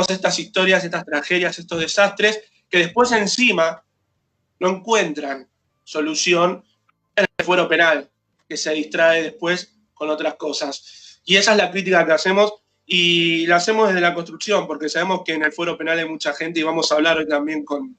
estas historias, estas tragedias, estos desastres, que después encima no encuentran solución en el fuero penal, que se distrae después con otras cosas. Y esa es la crítica que hacemos, y la hacemos desde la construcción, porque sabemos que en el fuero penal hay mucha gente, y vamos a hablar hoy también con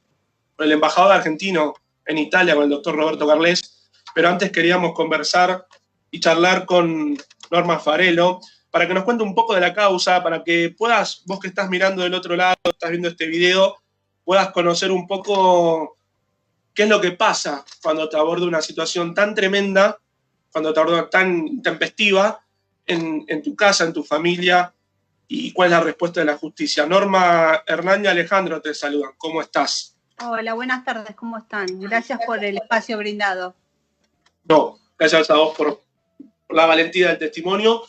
el embajador argentino en Italia, con el doctor Roberto Carles, pero antes queríamos conversar y charlar con Norma Farelo, para que nos cuente un poco de la causa, para que puedas, vos que estás mirando del otro lado, estás viendo este video, puedas conocer un poco qué es lo que pasa cuando te aborda una situación tan tremenda, cuando te aborda tan tempestiva, en tu casa, en tu familia, y cuál es la respuesta de la justicia. Norma, Hernán y Alejandro te saludan. ¿Cómo estás? Hola, buenas tardes, ¿cómo están? Gracias por el espacio brindado. No, gracias a vos por la valentía del testimonio.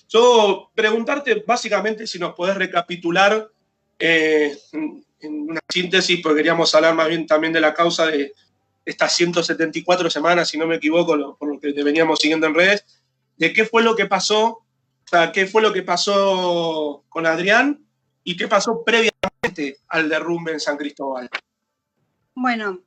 Yo preguntarte básicamente si nos podés recapitular en una síntesis, porque queríamos hablar más bien también de la causa de estas 174 semanas, si no me equivoco, por lo que te veníamos siguiendo en redes, de qué fue lo que pasó, o sea, qué fue lo que pasó con Adrián y qué pasó previamente al derrumbe en San Cristóbal. Bueno,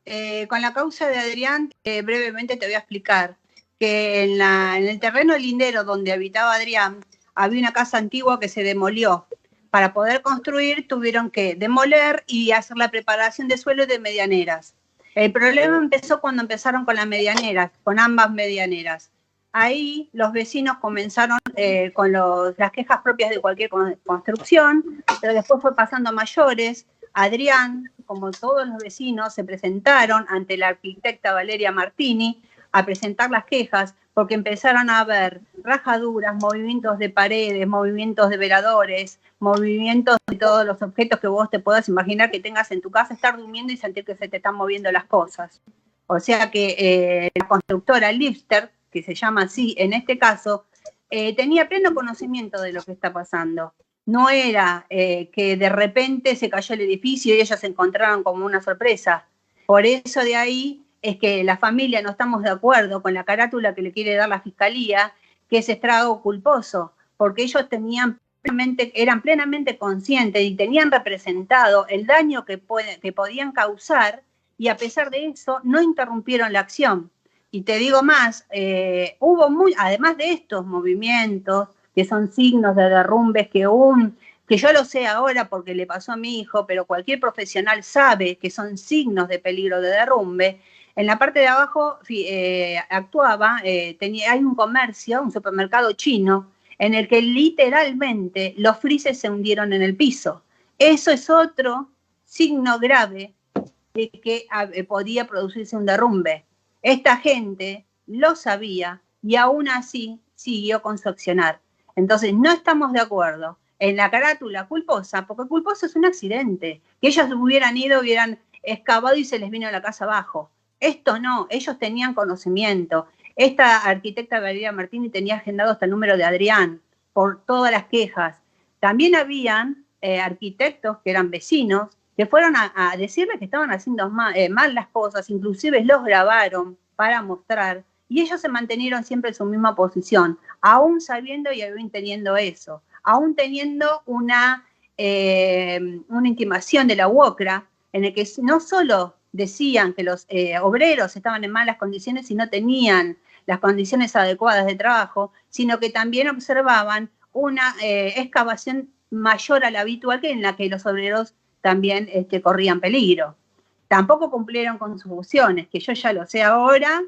con la causa de Adrián, brevemente te voy a explicar que en el terreno lindero donde habitaba Adrián había una casa antigua que se demolió. Para poder construir tuvieron que demoler y hacer la preparación de suelo y de medianeras. El problema empezó cuando empezaron con las medianeras, con ambas medianeras. Ahí los vecinos comenzaron con las quejas propias de cualquier construcción, pero después fue pasando a mayores. Adrián, como todos los vecinos, se presentaron ante la arquitecta Valeria Martini a presentar las quejas, porque empezaron a haber rajaduras, movimientos de paredes, movimientos de veladores, movimientos de todos los objetos que vos te puedas imaginar que tengas en tu casa, estar durmiendo y sentir que se te están moviendo las cosas. O sea que la constructora Lipster, que se llama así en este caso, tenía pleno conocimiento de lo que está pasando. No era que de repente se cayó el edificio y ellos se encontraron como una sorpresa. Por eso de ahí es que la familia no estamos de acuerdo con la carátula que le quiere dar la fiscalía, que es estrago culposo, porque ellos eran plenamente conscientes y tenían representado el daño que podían causar, y a pesar de eso no interrumpieron la acción. Y te digo más, además de estos movimientos, que son signos de derrumbes que yo lo sé ahora porque le pasó a mi hijo, pero cualquier profesional sabe que son signos de peligro de derrumbe. En la parte de abajo hay un comercio, un supermercado chino, en el que literalmente los frises se hundieron en el piso. Eso es otro signo grave de que podía producirse un derrumbe. Esta gente lo sabía y aún así siguió con su accionar. Entonces no estamos de acuerdo en la carátula culposa, porque culposo es un accidente, que ellos hubieran excavado y se les vino la casa abajo. Esto no, ellos tenían conocimiento. Esta arquitecta Valeria Martini tenía agendado hasta el número de Adrián por todas las quejas. También habían arquitectos que eran vecinos que fueron a decirle que estaban haciendo mal las cosas, inclusive los grabaron para mostrar, y ellos se mantenieron siempre en su misma posición, aún sabiendo y aún teniendo eso, aún teniendo una intimación de la UOCRA, en el que no solo decían que los obreros estaban en malas condiciones y no tenían las condiciones adecuadas de trabajo, sino que también observaban una excavación mayor a la habitual, que en la que los obreros también corrían peligro. Tampoco cumplieron con sus funciones, que yo ya lo sé ahora,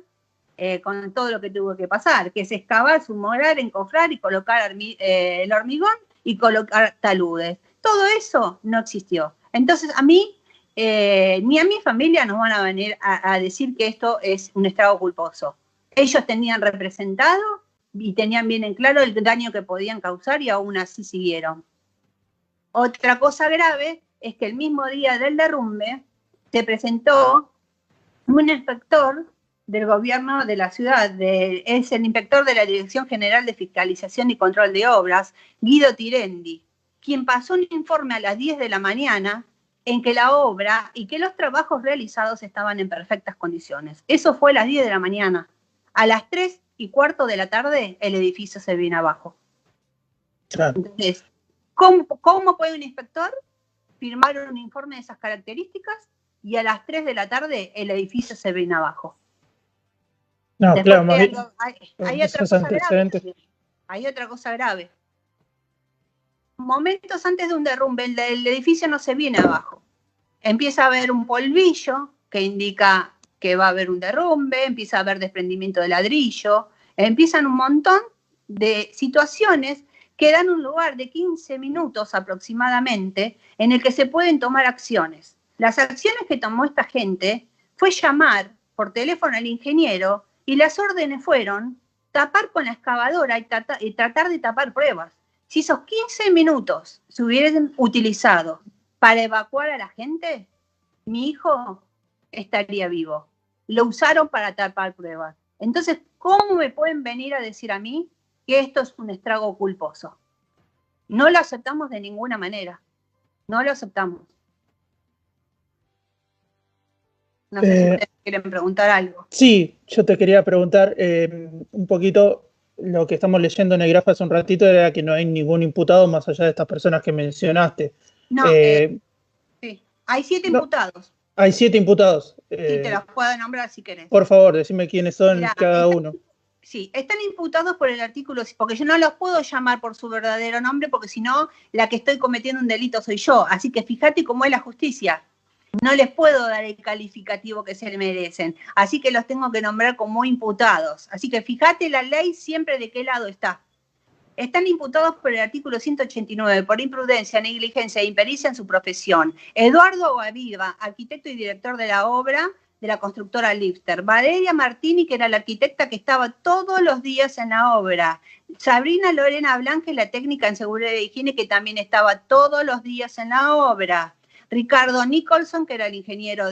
con todo lo que tuvo que pasar, que es excavar, sumorar, encofrar y colocar el hormigón y colocar taludes. Todo eso no existió. Entonces a mí, ni a mi familia nos van a venir a decir que esto es un estrago culposo. Ellos tenían representado y tenían bien en claro el daño que podían causar y aún así siguieron. Otra cosa grave es que el mismo día del derrumbe se presentó un inspector del gobierno de la ciudad, es el inspector de la Dirección General de Fiscalización y Control de Obras, Guido Tirendi, quien pasó un informe a las 10 de la mañana en que la obra y que los trabajos realizados estaban en perfectas condiciones. Eso fue a las 10 de la mañana. A las 3:15 de la tarde el edificio se vino abajo. Claro. Entonces, ¿cómo puede un inspector firmaron un informe de esas características y a las 3 de la tarde el edificio se vino abajo. No, Después claro, más bien, hay otra esos cosa antecedentes. grave. Hay otra cosa grave. Momentos antes de un derrumbe, el edificio no se viene abajo. Empieza a haber un polvillo que indica que va a haber un derrumbe, empieza a haber desprendimiento de ladrillo, empiezan un montón de situaciones que dan un lugar de 15 minutos aproximadamente en el que se pueden tomar acciones. Las acciones que tomó esta gente fue llamar por teléfono al ingeniero y las órdenes fueron tapar con la excavadora y tratar de tapar pruebas. Si esos 15 minutos se hubiesen utilizado para evacuar a la gente, mi hijo estaría vivo. Lo usaron para tapar pruebas. Entonces, ¿cómo me pueden venir a decir a mí que esto es un estrago culposo? No lo aceptamos de ninguna manera. No lo aceptamos. No sé si ustedes quieren preguntar algo. Sí, yo te quería preguntar un poquito. Lo que estamos leyendo en el grafo hace un ratito era que no hay ningún imputado más allá de estas personas que mencionaste. No, sí. Hay 7 imputados. Hay 7 imputados. Sí, te los puedo nombrar si querés. Por favor, decime quiénes son. Mirá, cada uno. Sí, están imputados por el artículo, porque yo no los puedo llamar por su verdadero nombre, porque si no, la que estoy cometiendo un delito soy yo. Así que fíjate cómo es la justicia. No les puedo dar el calificativo que se merecen. Así que los tengo que nombrar como imputados. Así que fíjate la ley siempre de qué lado está. Están imputados por el artículo 189 por imprudencia, negligencia e impericia en su profesión. Eduardo Guaviva, arquitecto y director de la obra de la constructora Lifter. Valeria Martini, que era la arquitecta que estaba todos los días en la obra. Sabrina Lorena Blanque, la técnica en seguridad e higiene, que también estaba todos los días en la obra. Ricardo Nicholson, que era el ingeniero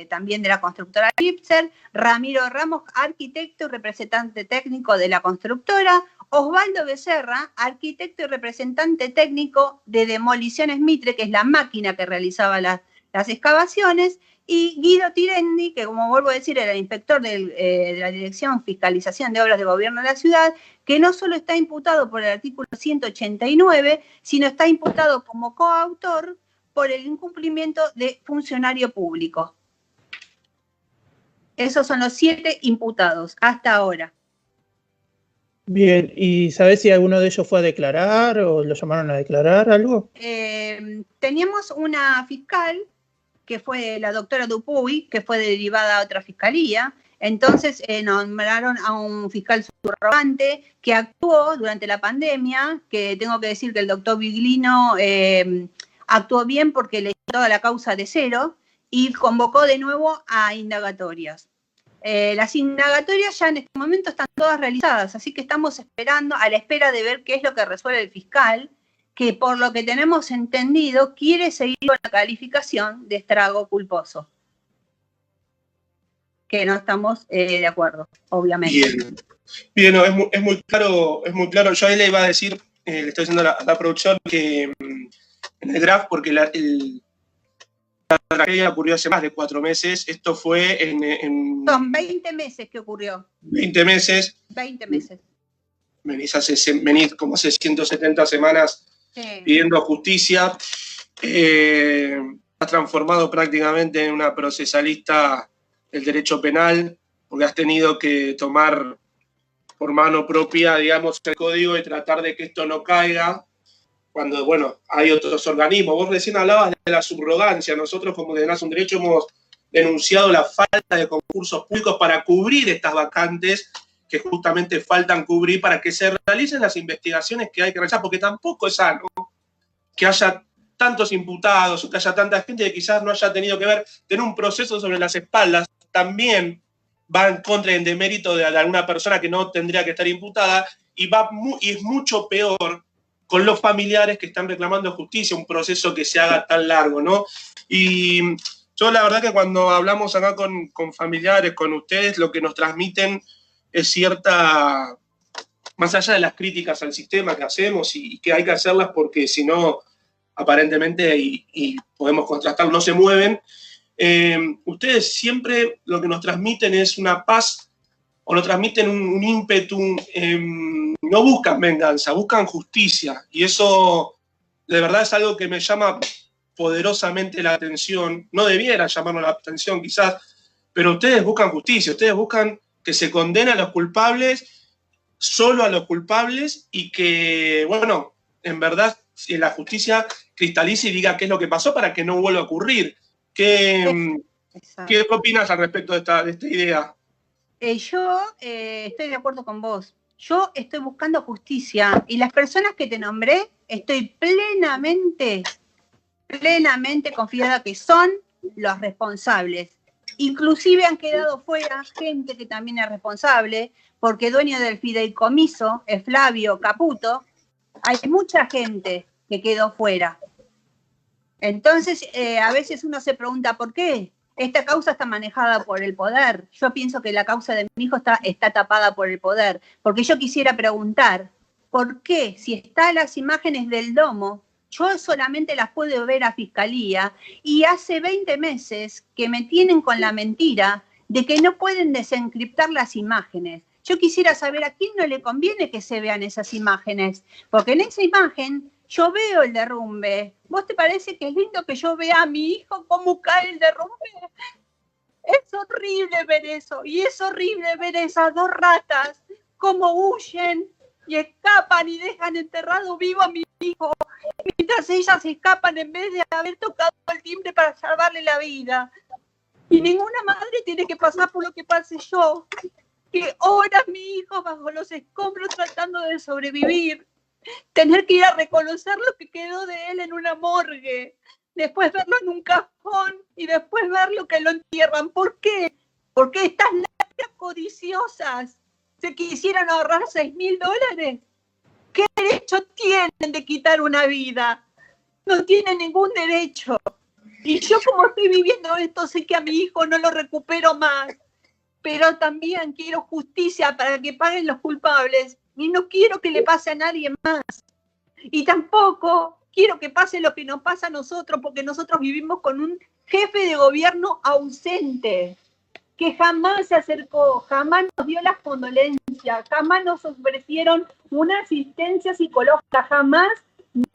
también de la constructora Lifter. Ramiro Ramos, arquitecto y representante técnico de la constructora. Osvaldo Becerra, arquitecto y representante técnico de Demoliciones Mitre, que es la máquina que realizaba las excavaciones. Y Guido Tirendi, que como vuelvo a decir, era el inspector de la Dirección Fiscalización de Obras de Gobierno de la Ciudad, que no solo está imputado por el artículo 189, sino está imputado como coautor por el incumplimiento de funcionario público. Esos son los 7 imputados hasta ahora. Bien, ¿y sabés si alguno de ellos fue a declarar o lo llamaron a declarar algo? Teníamos una fiscal, que fue la doctora Dupuy, que fue derivada a otra fiscalía. Entonces nombraron a un fiscal subrogante que actuó durante la pandemia, que tengo que decir que el doctor Viglino actuó bien porque le dio toda la causa de cero y convocó de nuevo a indagatorias. Las indagatorias ya en este momento están todas realizadas, así que estamos esperando, a la espera de ver qué es lo que resuelve el fiscal, que por lo que tenemos entendido quiere seguir con la calificación de estrago culposo. Que no estamos de acuerdo, obviamente. Bien, no, es muy claro. Yo ahí le iba a decir, le estoy diciendo a la producción que en el draft, porque la tragedia ocurrió hace más de 4 meses. Esto fue Son 20 meses que ocurrió. 20 meses. 20 meses. Venís como hace 170 semanas pidiendo justicia. Has transformado prácticamente en una procesalista del derecho penal, porque has tenido que tomar por mano propia, digamos, el código y tratar de que esto no caiga, cuando, bueno, hay otros organismos. Vos recién hablabas de la subrogancia. Nosotros, como Denaz un Derecho, hemos denunciado la falta de concursos públicos para cubrir estas vacantes que justamente faltan cubrir para que se realicen las investigaciones que hay que realizar, porque tampoco es sano que haya tantos imputados o que haya tanta gente que quizás no haya tenido que ver, tener un proceso sobre las espaldas, también va en contra y en demérito de alguna persona que no tendría que estar imputada, y es mucho peor con los familiares que están reclamando justicia, un proceso que se haga tan largo, ¿no? Y yo la verdad que cuando hablamos acá con familiares, con ustedes, lo que nos transmiten es cierta, más allá de las críticas al sistema que hacemos y que hay que hacerlas porque si no, aparentemente, y podemos contrastar, no se mueven, ustedes siempre lo que nos transmiten es una paz, o nos transmiten un ímpetu, no buscan venganza, buscan justicia, y eso de verdad es algo que me llama poderosamente la atención, no debiera llamarnos la atención quizás, pero ustedes buscan justicia, ustedes buscan que se condene a los culpables, solo a los culpables, y que, bueno, en verdad la justicia cristalice y diga qué es lo que pasó para que no vuelva a ocurrir. ¿Qué opinas al respecto de esta idea? Yo estoy de acuerdo con vos. Yo estoy buscando justicia y las personas que te nombré, estoy plenamente confiada que son los responsables. Inclusive han quedado fuera gente que también es responsable, porque dueño del fideicomiso es Flavio Caputo. Hay mucha gente que quedó fuera. Entonces, a veces uno se pregunta, ¿por qué? Esta causa está manejada por el poder. Yo pienso que la causa de mi hijo está tapada por el poder. Porque yo quisiera preguntar, ¿por qué si están las imágenes del domo, yo solamente las puedo ver a Fiscalía, y hace 20 meses que me tienen con la mentira de que no pueden desencriptar las imágenes? Yo quisiera saber a quién no le conviene que se vean esas imágenes, porque en esa imagen yo veo el derrumbe. ¿Vos te parece que es lindo que yo vea a mi hijo cómo cae el derrumbe? Es horrible ver eso, y es horrible ver esas dos ratas cómo huyen y escapan y dejan enterrado vivo a mi hijo, mientras ellas escapan en vez de haber tocado el timbre para salvarle la vida. Y ninguna madre tiene que pasar por lo que pasé yo, que horas mi hijo bajo los escombros tratando de sobrevivir, tener que ir a reconocer lo que quedó de él en una morgue, después verlo en un cajón y después verlo que lo entierran. ¿Por qué? Porque estas lacras codiciosas se quisieran ahorrar $6.000. ¿Qué derecho tienen de quitar una vida? No tienen ningún derecho. Y yo, como estoy viviendo esto, sé que a mi hijo no lo recupero más, pero también quiero justicia para que paguen los culpables, y no quiero que le pase a nadie más. Y tampoco quiero que pase lo que nos pasa a nosotros, porque nosotros vivimos con un jefe de gobierno ausente, que jamás se acercó, jamás nos dio las condolencias, jamás nos ofrecieron una asistencia psicológica, jamás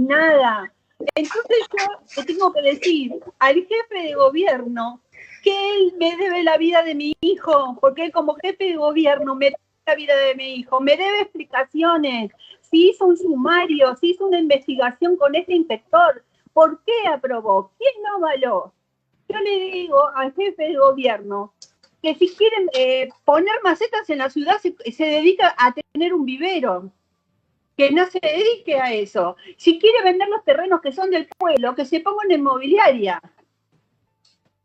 nada. Entonces yo le tengo que decir al jefe de gobierno que él me debe la vida de mi hijo, porque él como jefe de gobierno me debe la vida de mi hijo, me debe explicaciones, si hizo un sumario, si hizo una investigación con este inspector, ¿por qué aprobó? ¿Quién no avaló? Yo le digo al jefe de gobierno que si quieren poner macetas en la ciudad, se dedica a tener un vivero, que no se dedique a eso. Si quiere vender los terrenos que son del pueblo, que se ponga en inmobiliaria.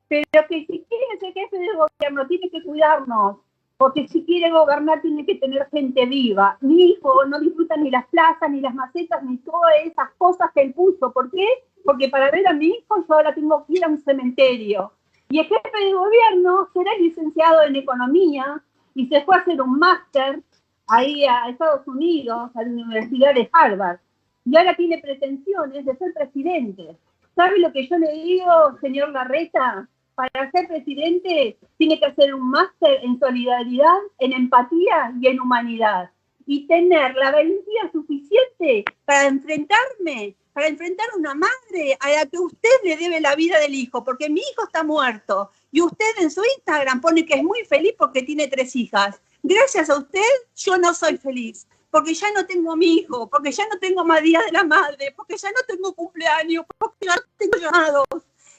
Pero que si quiere ser jefe de gobierno, tiene que cuidarnos, porque si quiere gobernar tiene que tener gente viva. Mi hijo no disfruta ni las plazas, ni las macetas, ni todas esas cosas que él puso. ¿Por qué? Porque para ver a mi hijo yo ahora tengo que ir a un cementerio. Y el jefe de gobierno será licenciado en economía y se fue a hacer un máster ahí a Estados Unidos, a la Universidad de Harvard. Y ahora tiene pretensiones de ser presidente. ¿Sabe lo que yo le digo, señor Larreta? Para ser presidente tiene que hacer un máster en solidaridad, en empatía y en humanidad. Y tener la valentía suficiente para enfrentar a una madre a la que usted le debe la vida del hijo, porque mi hijo está muerto. Y usted en su Instagram pone que es muy feliz porque tiene 3 hijas. Gracias a usted yo no soy feliz, porque ya no tengo a mi hijo, porque ya no tengo más día de la madre, porque ya no tengo cumpleaños, porque ya no tengo llamados.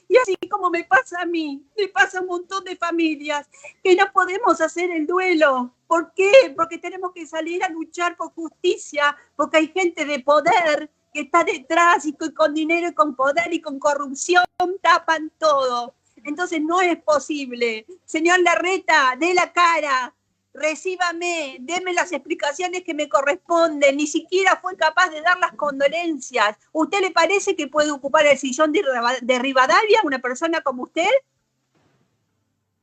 Y así como me pasa a mí, me pasa a un montón de familias que no podemos hacer el duelo. ¿Por qué? Porque tenemos que salir a luchar por justicia, porque hay gente de poder que está detrás y con dinero y con poder y con corrupción tapan todo. Entonces no es posible. Señor Larreta, dé la cara, recíbame, deme las explicaciones que me corresponden. Ni siquiera fue capaz de dar las condolencias. ¿Usted le parece que puede ocupar el sillón de Rivadavia una persona como usted?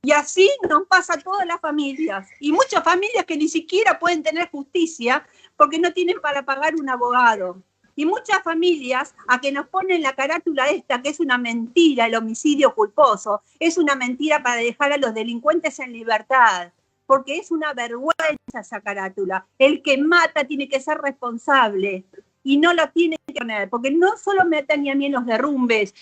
Y así nos pasa a todas las familias. Y muchas familias que ni siquiera pueden tener justicia porque no tienen para pagar un abogado. Y muchas familias a que nos ponen la carátula esta, que es una mentira, el homicidio culposo, es una mentira para dejar a los delincuentes en libertad. Porque es una vergüenza esa carátula. El que mata tiene que ser responsable y no lo tiene poner, porque no solo me atañe a mí en los derrumbes,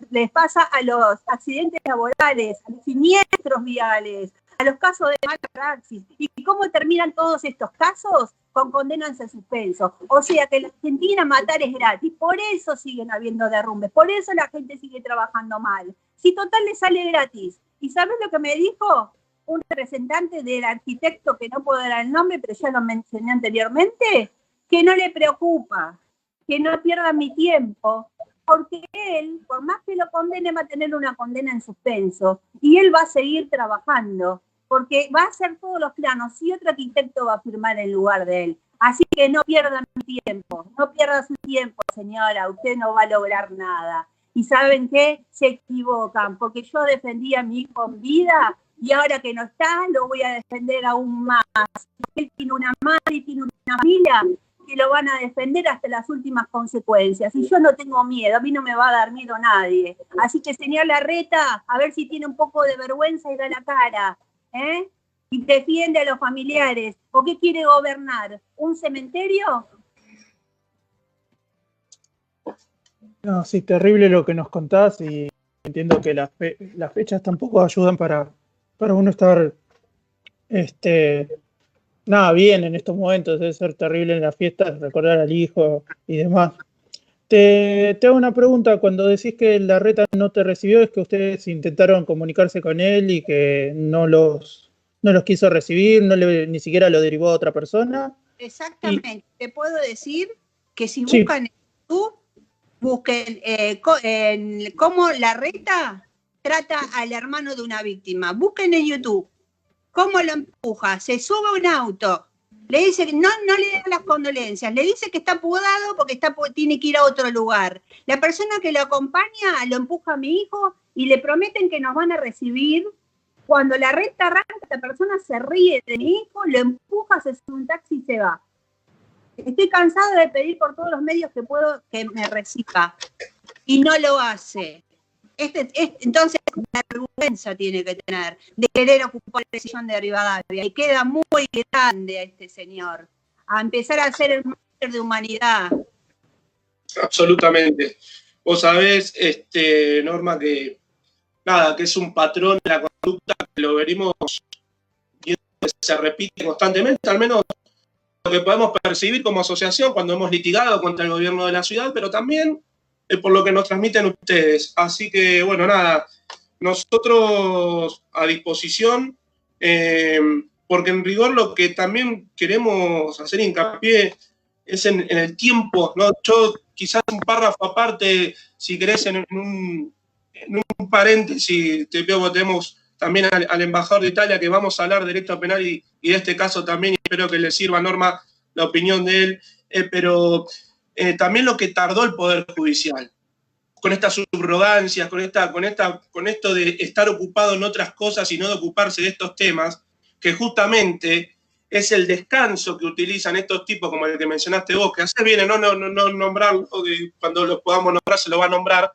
les pasa a los accidentes laborales, a los siniestros viales, a los casos de mala praxis. ¿Y cómo terminan todos estos casos? Con condenas en suspenso. O sea que en la Argentina matar es gratis, por eso siguen habiendo derrumbes, por eso la gente sigue trabajando mal. Si total le sale gratis. ¿Y sabes lo que me dijo un representante del arquitecto, que no puedo dar el nombre, pero ya lo mencioné anteriormente? Que no le preocupa, que no pierda mi tiempo, porque él, por más que lo condene, va a tener una condena en suspenso y él va a seguir trabajando, porque va a hacer todos los planos y otro arquitecto va a firmar en lugar de él. Así que no pierda mi tiempo, no pierda su tiempo, señora, usted no va a lograr nada. ¿Y saben qué? Se equivocan, porque yo defendí a mi hijo en vida y ahora que no está, lo voy a defender aún más. Él tiene una madre y tiene una familia que lo van a defender hasta las últimas consecuencias. Y yo no tengo miedo, a mí no me va a dar miedo nadie. Así que, señor Larreta, a ver si tiene un poco de vergüenza y da la cara, ¿eh? Y defiende a los familiares. ¿O qué quiere gobernar? ¿Un cementerio? No, sí, terrible lo que nos contás y entiendo que las fechas tampoco ayudan para uno estar bien en estos momentos. Debe ser terrible en las fiestas recordar al hijo y demás. Te hago una pregunta. Cuando decís que Larreta no te recibió, ¿es que ustedes intentaron comunicarse con él y que no los quiso recibir, ni siquiera lo derivó a otra persona? Exactamente. Te puedo decir que si Sí. buscan en YouTube, busquen cómo Larreta trata al hermano de una víctima. Busquen en YouTube cómo lo empuja, se sube a un auto, le dice que no le da las condolencias, le dice que está apurado porque tiene que ir a otro lugar. La persona que lo acompaña lo empuja a mi hijo y le prometen que nos van a recibir. Cuando la recta arranca, esta persona se ríe de mi hijo, lo empuja, se sube un taxi y se va. Estoy cansada de pedir por todos los medios que puedo que me reciba y no lo hace. Entonces, la vergüenza tiene que tener de querer ocupar el sillón de Rivadavia y queda muy grande a este señor a empezar a ser el máster de humanidad. Absolutamente. Vos sabés, Norma, que es un patrón de la conducta que lo venimos viendo que se repite constantemente, al menos lo que podemos percibir como asociación cuando hemos litigado contra el gobierno de la ciudad, pero también por lo que nos transmiten ustedes. Así que, bueno, nosotros a disposición, porque en rigor lo que también queremos hacer hincapié es en el tiempo, ¿no? Yo quizás un párrafo aparte, si querés, en un paréntesis, tenemos también al embajador de Italia, que vamos a hablar de derecho penal y de este caso también, y espero que le sirva a Norma la opinión de él, pero también lo que tardó el Poder Judicial, con estas subrogancias, con esto de estar ocupado en otras cosas y no de ocuparse de estos temas, que justamente es el descanso que utilizan estos tipos, como el que mencionaste vos, que hacer bien no nombrarlo, cuando lo podamos nombrar se lo va a nombrar,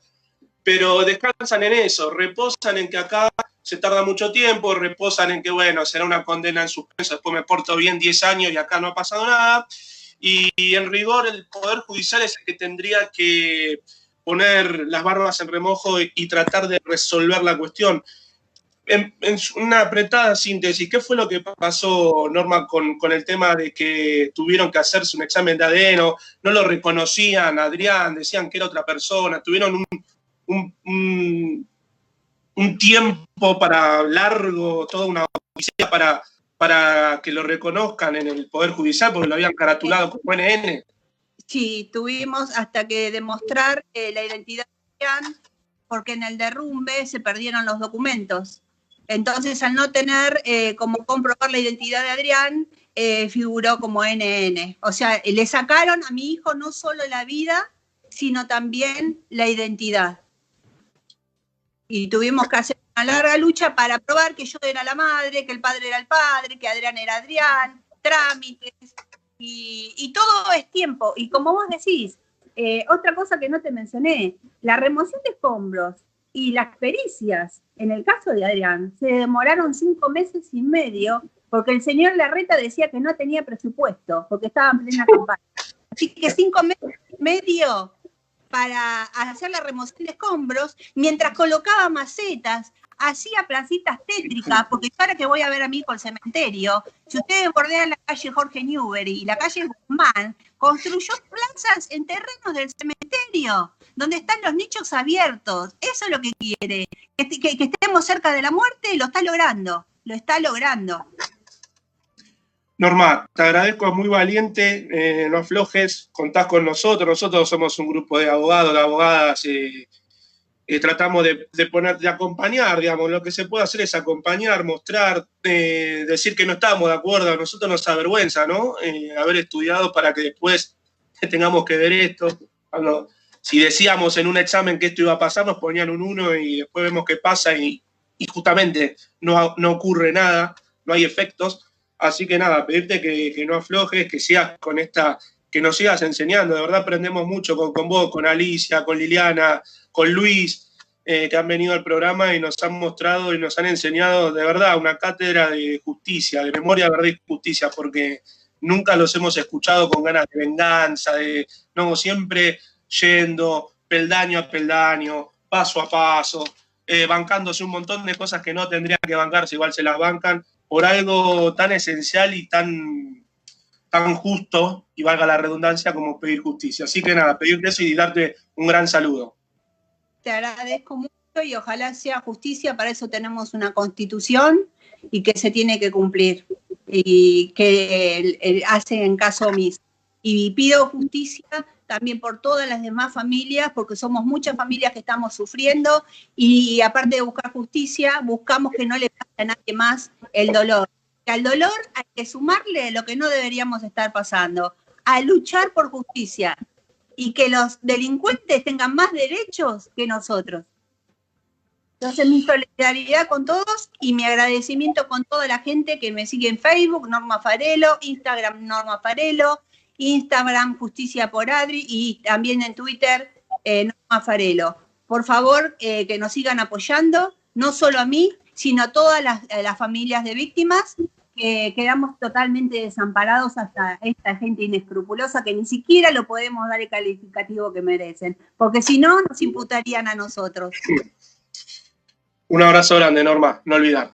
pero descansan en eso, reposan en que acá se tarda mucho tiempo, reposan en que, bueno, será una condena en suspenso, después me porto bien 10 años y acá no ha pasado nada, y en rigor el Poder Judicial es el que tendría que poner las barbas en remojo y tratar de resolver la cuestión. En una apretada síntesis, ¿qué fue lo que pasó, Norma, con el tema de que tuvieron que hacerse un examen de ADN, no lo reconocían a Adrián, decían que era otra persona, tuvieron un tiempo largo, toda una odisea para que lo reconozcan en el Poder Judicial, porque lo habían caratulado como NN? Sí, tuvimos hasta que demostrar la identidad de Adrián, porque en el derrumbe se perdieron los documentos. Entonces, al no tener como comprobar la identidad de Adrián, figuró como NN. O sea, le sacaron a mi hijo no solo la vida, sino también la identidad. Y tuvimos que hacer una larga lucha para probar que yo era la madre, que el padre era el padre, que Adrián era Adrián, trámites, y todo es tiempo. Y como vos decís, otra cosa que no te mencioné, la remoción de escombros y las pericias, en el caso de Adrián, se demoraron 5 meses y medio, porque el señor Larreta decía que no tenía presupuesto, porque estaba en plena campaña. Así que 5 meses y medio para hacer la remoción de escombros, mientras colocaba macetas, hacía placitas tétricas, porque ahora que voy a ver a mi hijo al cementerio, si ustedes bordean la calle Jorge Newbery y la calle Guzmán, construyó plazas en terrenos del cementerio, donde están los nichos abiertos. Eso es lo que quiere, que estemos cerca de la muerte, y lo está logrando, Norma, te agradezco, muy valiente, no aflojes, contás con nosotros somos un grupo de abogados, de abogadas, tratamos de acompañar, digamos, lo que se puede hacer es acompañar, mostrar, decir que no estamos de acuerdo, a nosotros nos avergüenza, ¿no? Haber estudiado para que después tengamos que ver esto. Si decíamos en un examen que esto iba a pasar, nos ponían un 1 y después vemos qué pasa y justamente no ocurre nada, no hay efectos. Así que nada, pedirte que no aflojes, que sigas con que nos sigas enseñando. De verdad aprendemos mucho con vos, con Alicia, con Liliana, con Luis, que han venido al programa y nos han mostrado y nos han enseñado de verdad una cátedra de justicia, de memoria, verdad y justicia, porque nunca los hemos escuchado con ganas de venganza, siempre yendo peldaño a peldaño, paso a paso, bancándose un montón de cosas que no tendrían que bancarse, igual se las bancan, por algo tan esencial y tan justo, y valga la redundancia, como pedir justicia. Así que nada, pedirte eso y darte un gran saludo. Te agradezco mucho y ojalá sea justicia, para eso tenemos una constitución y que se tiene que cumplir y que hace en caso omiso. Y pido justicia también por todas las demás familias, porque somos muchas familias que estamos sufriendo y aparte de buscar justicia, buscamos que no le pase a nadie más el dolor. Que al dolor hay que sumarle lo que no deberíamos estar pasando, a luchar por justicia y que los delincuentes tengan más derechos que nosotros. Entonces, mi solidaridad con todos y mi agradecimiento con toda la gente que me sigue en Facebook, Norma Farelo, Instagram Norma Farelo, Instagram Justicia por Adri y también en Twitter Norma Farelo. Por favor, que nos sigan apoyando, no solo a mí, sino a todas las familias de víctimas, que quedamos totalmente desamparados hasta esta gente inescrupulosa que ni siquiera lo podemos dar el calificativo que merecen, porque si no, nos imputarían a nosotros. Un abrazo grande, Norma, no olvidar.